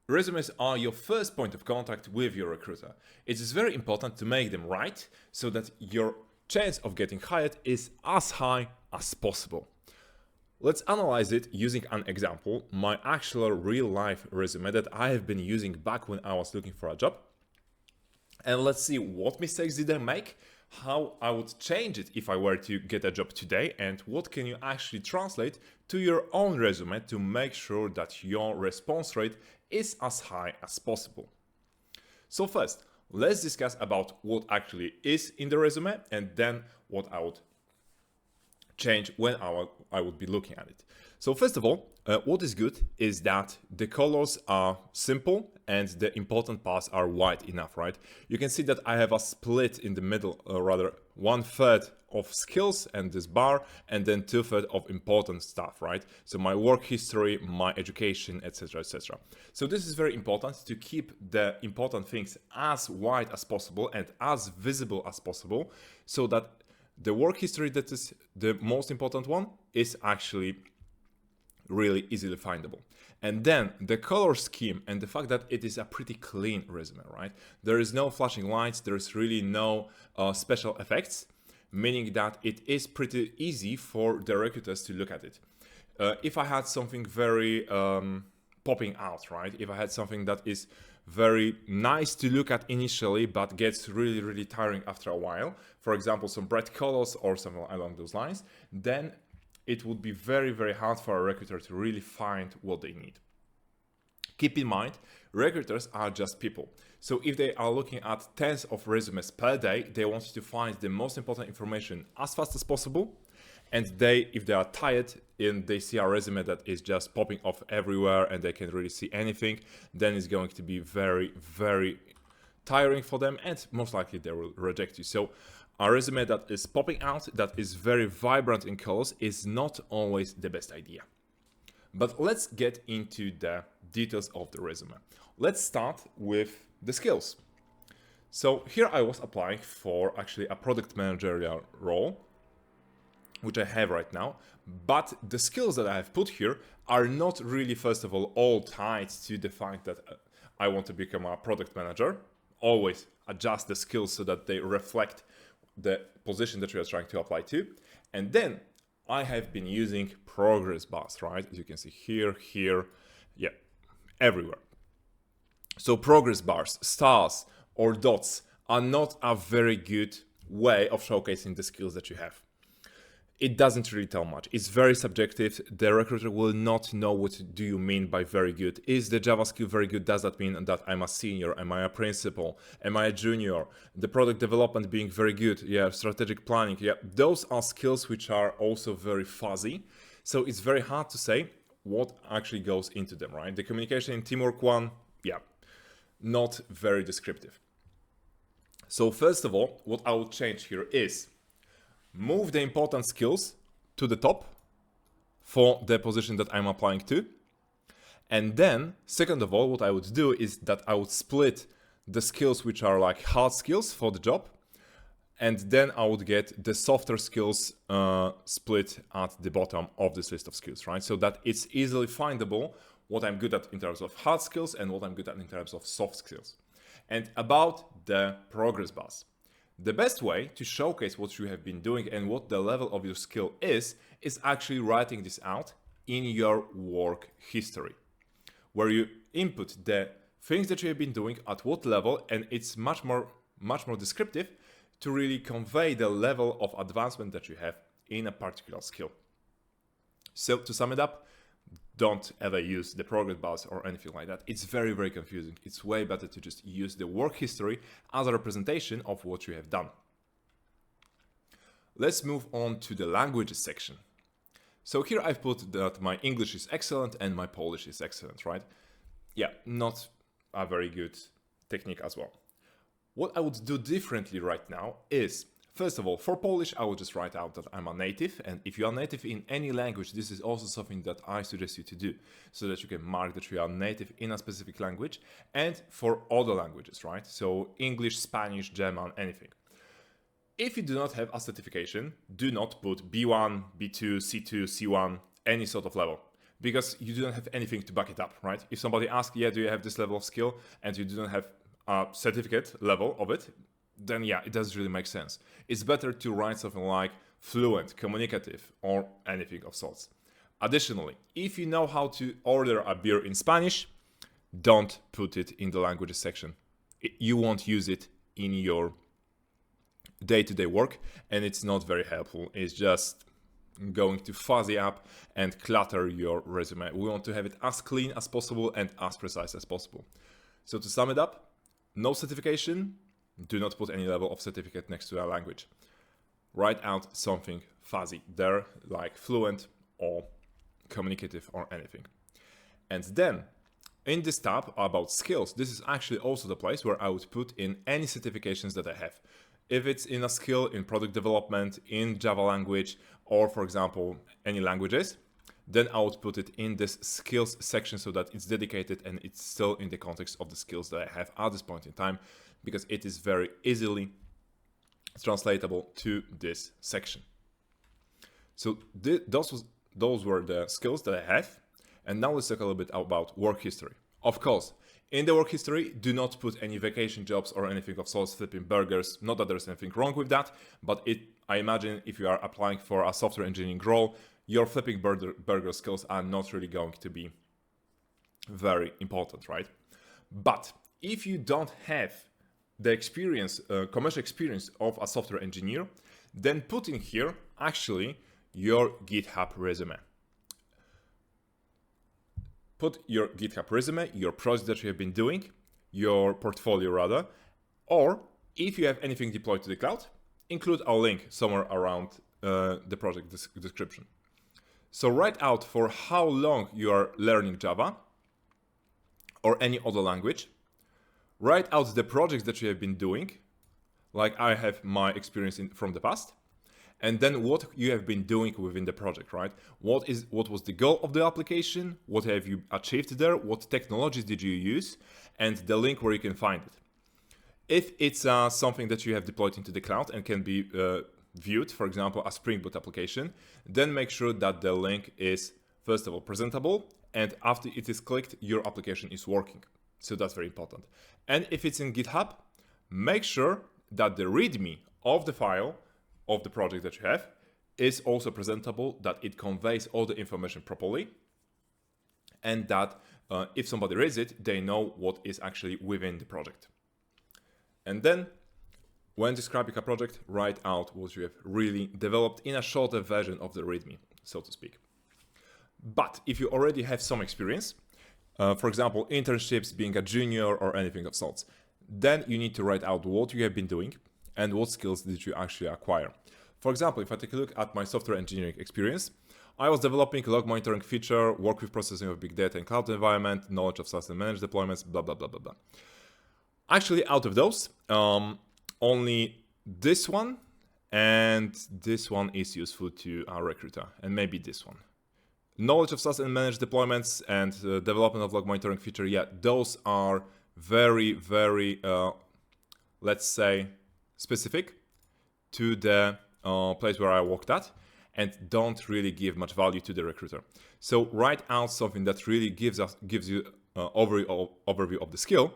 Resumes are your first point of contact with your recruiter. It is very important to make them right so that your chance of getting hired is as high as possible. Let's analyze it using an example, my actual real-life resume that I have been using back when I was looking for a job. And let's see what mistakes did I make, how I would change it if I were to get a job today, and what can you actually translate to your own resume to make sure that your response rate is as high as possible. So first, let's discuss about what actually is in the resume and then what I would change when I would be looking at it. So first of all, what is good is that the colors are simple and the important parts are wide enough, right? You can see that I have a split in the middle, rather 1/3 of skills and this bar, and then 2/3 of important stuff, right? So my work history, my education, etc., etc. So this is very important to keep the important things as wide as possible and as visible as possible, so that the work history that is the most important one is actually really easily findable. And then the color scheme and the fact that it is a pretty clean resume, right? There is no flashing lights, there is really no special effects, meaning that it is pretty easy for the recruiters to look at it. If I had something very popping out, right? If I had something that is very nice to look at initially, but gets really, really tiring after a while, for example, some bright colors or something along those lines, then it would be very, very hard for a recruiter to really find what they need. Keep in mind, recruiters are just people. So if they are looking at tens of resumes per day, they want to find the most important information as fast as possible. And if they are tired and they see a resume that is just popping off everywhere and they can really see anything, then it's going to be very, very tiring for them, and most likely they will reject you. So a resume that is popping out, that is very vibrant in colors, is not always the best idea. But let's get into the details of the resume. Let's start with the skills. So here I was applying for actually a product managerial role, which I have right now, but the skills that I have put here are not really, first of all tied to the fact that I want to become a product manager. Always adjust the skills so that they reflect the position that you are trying to apply to. And then I have been using progress bars, right? As you can see here, yeah, everywhere. So progress bars, stars or dots are not a very good way of showcasing the skills that you have. It doesn't really tell much. It's very subjective. The recruiter will not know what do you mean by very good. Is the Java skill very good? Does that mean that I'm a senior? Am I a principal? Am I a junior? The product development being very good. Yeah, strategic planning. Yeah, those are skills which are also very fuzzy. So it's very hard to say what actually goes into them, right? The communication and teamwork one, yeah, not very descriptive. So first of all, what I would change here is move the important skills to the top for the position that I'm applying to. And then, second of all, what I would do is that I would split the skills which are like hard skills for the job. And then I would get the softer skills split at the bottom of this list of skills, right? So that it's easily findable what I'm good at in terms of hard skills and what I'm good at in terms of soft skills. And about the progress bars. The best way to showcase what you have been doing and what the level of your skill is actually writing this out in your work history, where you input the things that you have been doing at what level, and it's much more descriptive to really convey the level of advancement that you have in a particular skill. So to sum it up, don't ever use the progress bars or anything like that. It's very, very confusing. It's way better to just use the work history as a representation of what you have done. Let's move on to the languages section. So here I've put that my English is excellent and my Polish is excellent, right? Yeah, not a very good technique as well. What I would do differently right now is, first of all, for Polish, I would just write out that I'm a native. And if you are native in any language, this is also something that I suggest you to do, so that you can mark that you are native in a specific language. And for other languages, right? So English, Spanish, German, anything. If you do not have a certification, do not put B1, B2, C2, C1, any sort of level. because you don't have anything to back it up, right? If somebody asks, yeah, do you have this level of skill, and you don't have a certificate level of it, then yeah, it doesn't really make sense. It's better to write something like fluent, communicative, or anything of sorts. Additionally, if you know how to order a beer in Spanish, don't put it in the languages section. You won't use it in your day-to-day work, and it's not very helpful. It's just going to fuzzy up and clutter your resume. We want to have it as clean as possible and as precise as possible. So to sum it up, no certification, do not put any level of certificate next to a language. Write out something fuzzy there, like fluent or communicative or anything. And then in this tab about skills, this is actually also the place where I would put in any certifications that I have. If it's in a skill in product development, in Java language, or for example, any languages, then I would put it in this skills section so that it's dedicated and it's still in the context of the skills that I have at this point in time, because it is very easily translatable to this section. So those were the skills that I have. And now let's talk a little bit about work history. Of course, in the work history, do not put any vacation jobs or anything of sorts, flipping burgers. Not that there's anything wrong with that, but I imagine if you are applying for a software engineering role, your flipping burger skills are not really going to be very important, right? But if you don't have the experience, commercial experience of a software engineer, then put in here actually your GitHub resume. Put your GitHub resume, your project that you have been doing, your portfolio rather, or if you have anything deployed to the cloud, include a link somewhere around the project description. So write out for how long you are learning Java or any other language. Write out the projects that you have been doing, like I have my experience from the past. And then what you have been doing within the project, right? What was the goal of the application? What have you achieved there? What technologies did you use? And the link where you can find it. If it's something that you have deployed into the cloud and can be viewed, for example, a Spring Boot application, then make sure that the link is, first of all, presentable, and after it is clicked, your application is working. So that's very important. And if it's in GitHub, make sure that the README of the file of the project that you have is also presentable, that it conveys all the information properly, and that if somebody reads it, they know what is actually within the project. And then when describing a project, write out what you have really developed in a shorter version of the README, so to speak. But if you already have some experience, for example, internships, being a junior or anything of sorts, then you need to write out what you have been doing and what skills did you actually acquire. For example, if I take a look at my software engineering experience, I was developing a log monitoring feature, work with processing of big data in cloud environment, knowledge of SaaS and managed deployments, blah, blah, blah, blah, blah. Actually, out of those, only this one and this one is useful to our recruiter, and maybe this one. Knowledge of SaaS and managed deployments and development of log monitoring feature, yeah, those are very, very, let's say, specific to the place where I worked at, and don't really give much value to the recruiter. So write out something that really gives you overview of the skill,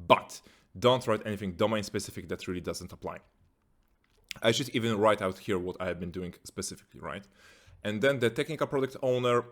but don't write anything domain specific that really doesn't apply. I should even write out here what I have been doing specifically, right? And then the technical product owner,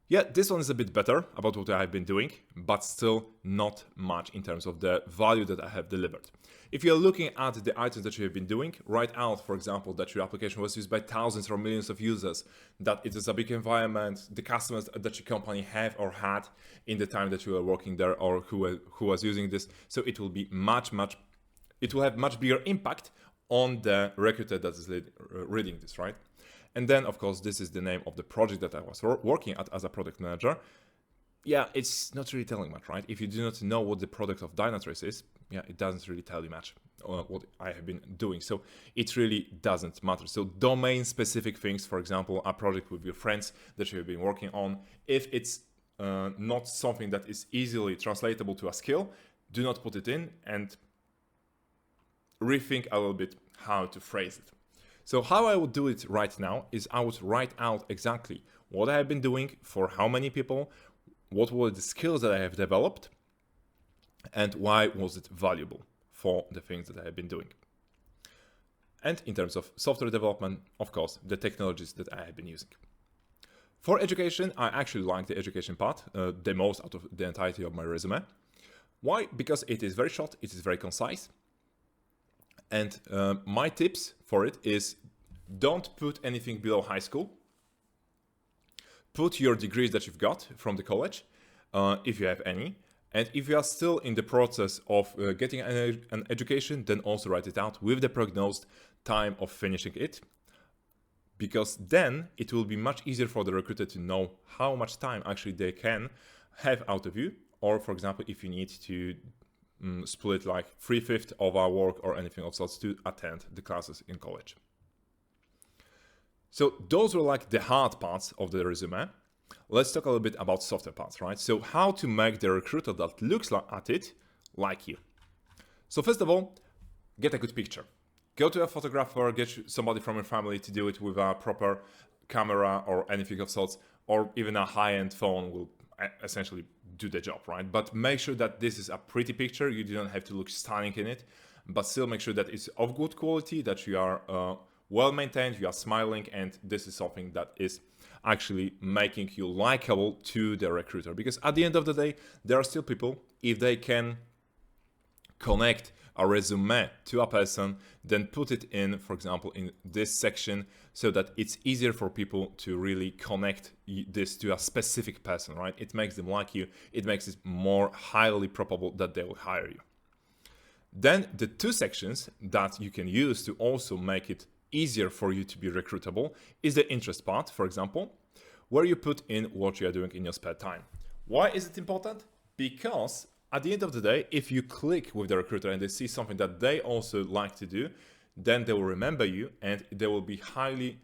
yeah, this one is a bit better about what I have been doing, but still not much in terms of the value that I have delivered. If you're looking at the items that you have been doing, write out, for example, that your application was used by thousands or millions of users, that it is a big environment, the customers that your company have or had in the time that you were working there, or who was using this. So it will be it will have much bigger impact on the recruiter that is reading this, right? And then, of course, this is the name of the project that I was working at as a product manager. Yeah, it's not really telling much, right? If you do not know what the product of Dynatrace is, yeah, it doesn't really tell you much what I have been doing. So it really doesn't matter. So domain-specific things, for example, a project with your friends that you have been working on, if it's not something that is easily translatable to a skill, do not put it in and rethink a little bit how to phrase it. So how I would do it right now is I would write out exactly what I have been doing, for how many people, what were the skills that I have developed, and why was it valuable for the things that I have been doing. And in terms of software development, of course, the technologies that I have been using. For education, I actually like the education part the most out of the entirety of my resume. Why? Because it is very short, it is very concise. And my tips for it is, don't put anything below high school. Put your degrees that you've got from the college, if you have any. And if you are still in the process of getting an education, then also write it out with the prognosed time of finishing it. Because then it will be much easier for the recruiter to know how much time actually they can have out of you. Or for example, if you need to split like 3/5 of our work or anything of sorts to attend the classes in college. So those were like the hard parts of the resume. Let's talk a little bit about softer parts, right? So how to make the recruiter that looks at it like you. So first of all, get a good picture. Go to a photographer, get somebody from your family to do it with a proper camera or anything of sorts, or even a high-end phone will essentially do the job, right? But make sure that this is a pretty picture. You don't have to look stunning in it, but still make sure that it's of good quality, that you are well-maintained, you are smiling, and this is something that is actually making you likable to the recruiter. Because at the end of the day, there are still people, if they can connect a resume to a person, then put it in, for example, in this section, so that it's easier for people to really connect this to a specific person, right? It makes them like you. It makes it more highly probable that they will hire you. Then the two sections that you can use to also make it easier for you to be recruitable is the interest part, for example, where you put in what you are doing in your spare time. Why is it important? Because at the end of the day, if you click with the recruiter and they see something that they also like to do, then they will remember you and they will be highly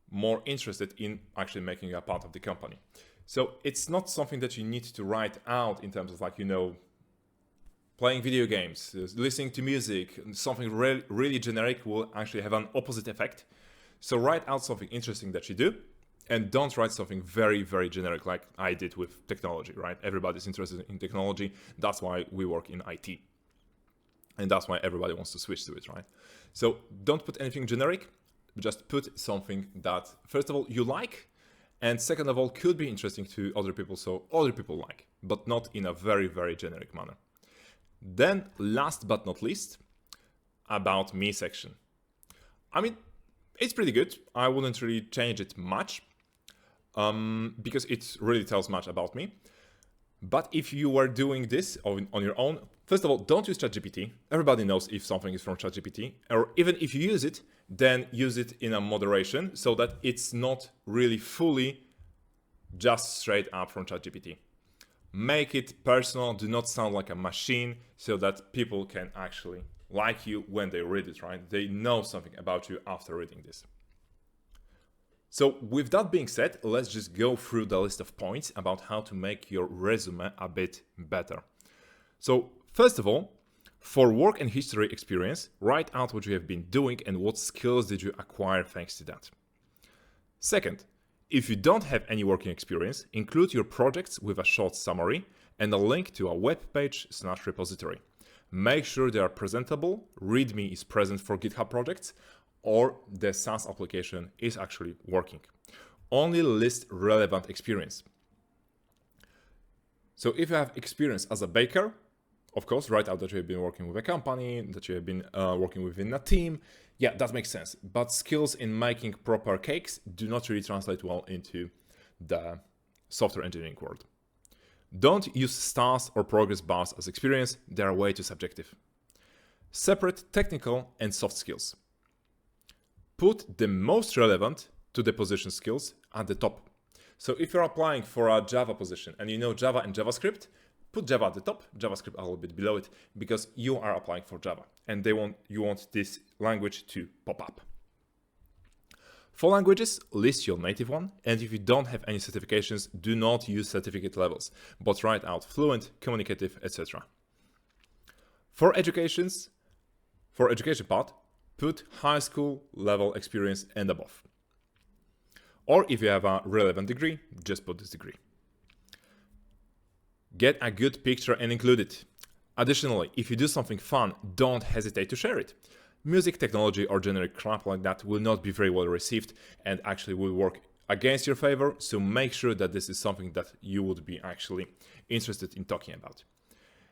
more interested in actually making you a part of the company. So it's not something that you need to write out in terms of like, playing video games, listening to music, something really generic will actually have an opposite effect. So write out something interesting that you do, and don't write something very, very generic like I did with technology, right? Everybody's interested in technology. That's why we work in IT. And that's why everybody wants to switch to it, right? So don't put anything generic, just put something that, first of all, you like, and second of all, could be interesting to other people, so other people like, but not in a very, very generic manner. Then last but not least, about me section. I mean, it's pretty good. I wouldn't really change it much because it really tells much about me. But if you were doing this on your own, first of all, don't use ChatGPT. Everybody knows if something is from ChatGPT, or even if you use it, then use it in a moderation so that it's not really fully just straight up from ChatGPT. Make it personal, do not sound like a machine, so that people can actually like you when they read it, right? They know something about you after reading this. So with that being said, let's just go through the list of points about how to make your resume a bit better. So first of all, for work and history experience, write out what you have been doing and what skills did you acquire thanks to that. Second, if you don't have any working experience, include your projects with a short summary and a link to a web page/repository. Make sure they are presentable, README is present for GitHub projects, or the SaaS application is actually working. Only list relevant experience. So if you have experience as a baker, of course, write out that you have been working with a company, that you have been working within a team. Yeah, that makes sense. But skills in making proper cakes do not really translate well into the software engineering world. Don't use stars or progress bars as experience. They are way too subjective. Separate technical and soft skills. Put the most relevant to the position skills at the top. So if you're applying for a Java position and you know Java and JavaScript, put Java at the top, JavaScript a little bit below it, because you are applying for Java and you want this language to pop up. For languages, list your native one, and if you don't have any certifications, do not use certificate levels, but write out fluent, communicative, etc. For education part, put high school level experience and above. Or if you have a relevant degree, just put this degree. Get a good picture and include it. Additionally, if you do something fun, don't hesitate to share it. Music, technology, or generic crap like that will not be very well received and actually will work against your favor, so make sure that this is something that you would be actually interested in talking about.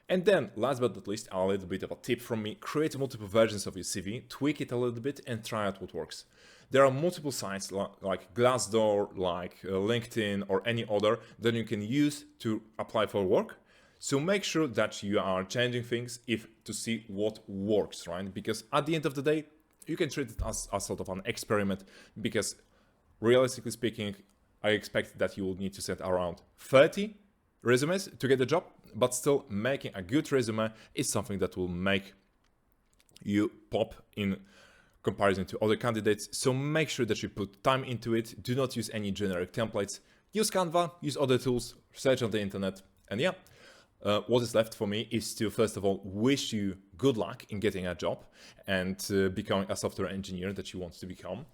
And then, last but not least, a little bit of a tip from me: create multiple versions of your CV, tweak it a little bit, and try out what works. There are multiple sites like Glassdoor, like LinkedIn, or any other that you can use to apply for work. So make sure that you are changing things to see what works, right? Because at the end of the day, you can treat it as a sort of an experiment, because realistically speaking, I expect that you will need to send around 30 resumes to get the job, but still making a good resume is something that will make you pop in comparison to other candidates. So make sure that you put time into it. Do not use any generic templates. Use Canva, use other tools, search on the internet, and yeah. What is left for me is to, first of all, wish you good luck in getting a job and becoming a software engineer that you want to become.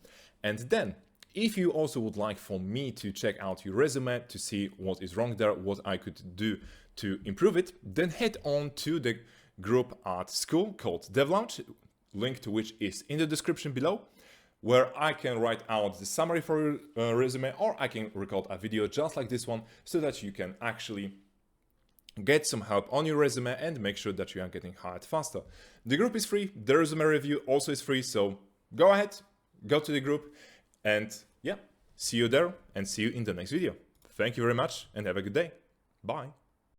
And then, if you also would like for me to check out your resume to see what is wrong there, what I could do to improve it, then head on to the group at school called DevLaunch, link to which is in the description below, where I can write out the summary for your resume, or I can record a video just like this one so that you can actually get some help on your resume and make sure that you are getting hired faster. The group is free, the resume review also is free, so go ahead, go to the group, and yeah, see you there and see you in the next video. Thank you very much and have a good day. Bye.